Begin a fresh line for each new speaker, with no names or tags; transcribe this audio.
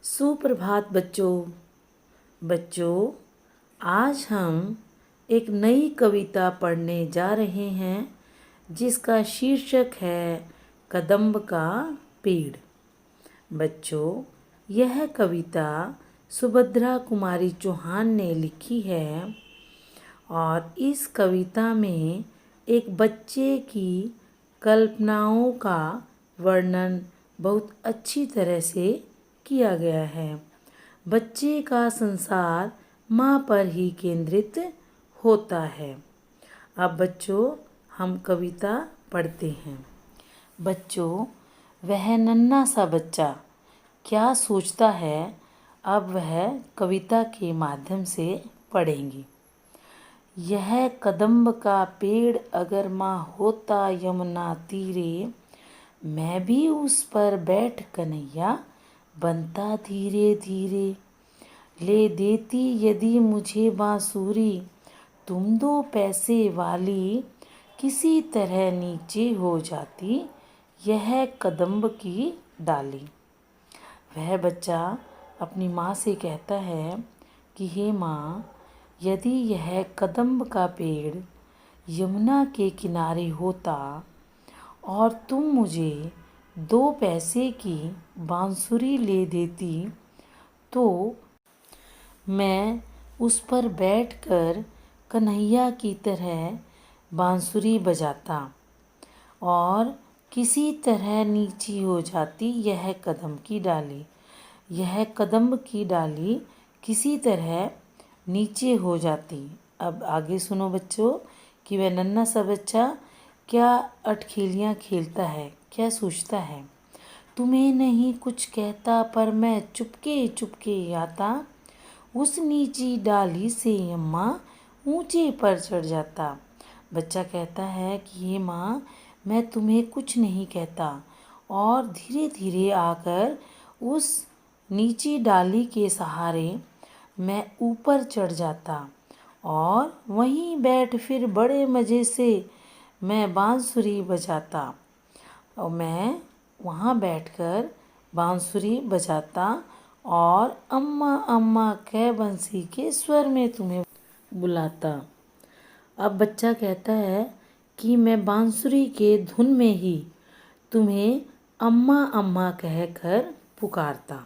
सुप्रभात बच्चों। आज हम एक नई कविता पढ़ने जा रहे हैं जिसका शीर्षक है कदम्ब का पेड़। बच्चों, यह कविता सुभद्रा कुमारी चौहान ने लिखी है और इस कविता में एक बच्चे की कल्पनाओं का वर्णन बहुत अच्छी तरह से किया गया है। बच्चे का संसार माँ पर ही केंद्रित होता है। अब बच्चों, हम कविता पढ़ते हैं। बच्चों, वह नन्हा सा बच्चा क्या सोचता है, अब वह कविता के माध्यम से पढ़ेंगे। यह कदम्ब का पेड़ अगर माँ होता यमुना तीरे, मैं भी उस पर बैठ कन्हैया बनता धीरे धीरे। ले देती यदि मुझे बांसुरी, तुम 2 पैसे वाली, किसी तरह नीचे हो जाती यह कदम्ब की डाली। वह बच्चा अपनी माँ से कहता है कि हे माँ, यदि यह कदम्ब का पेड़ यमुना के किनारे होता और तुम मुझे 2 पैसे की बांसुरी ले देती तो मैं उस पर बैठकर कन्हैया की तरह बांसुरी बजाता और किसी तरह नीची हो जाती यह कदम्ब की डाली। यह कदम्ब की डाली किसी तरह नीचे हो जाती। अब आगे सुनो बच्चों कि वह नन्हा सा बच्चा क्या अटखेलियाँ खेलता है, क्या सोचता है। तुम्हें नहीं कुछ कहता पर मैं चुपके चुपके आता, उस नीची डाली से अम्मा ऊंचे पर चढ़ जाता। बच्चा कहता है कि हे माँ, मैं तुम्हें कुछ नहीं कहता और धीरे धीरे आकर उस नीची डाली के सहारे मैं ऊपर चढ़ जाता और वहीं बैठ फिर बड़े मज़े से मैं बांसुरी बजाता और मैं वहाँ बैठकर बांसुरी बजाता और अम्मा अम्मा कह बंसी के स्वर में तुम्हें बुलाता। अब बच्चा कहता है कि मैं बांसुरी के धुन में ही तुम्हें अम्मा अम्मा कहकर पुकारता।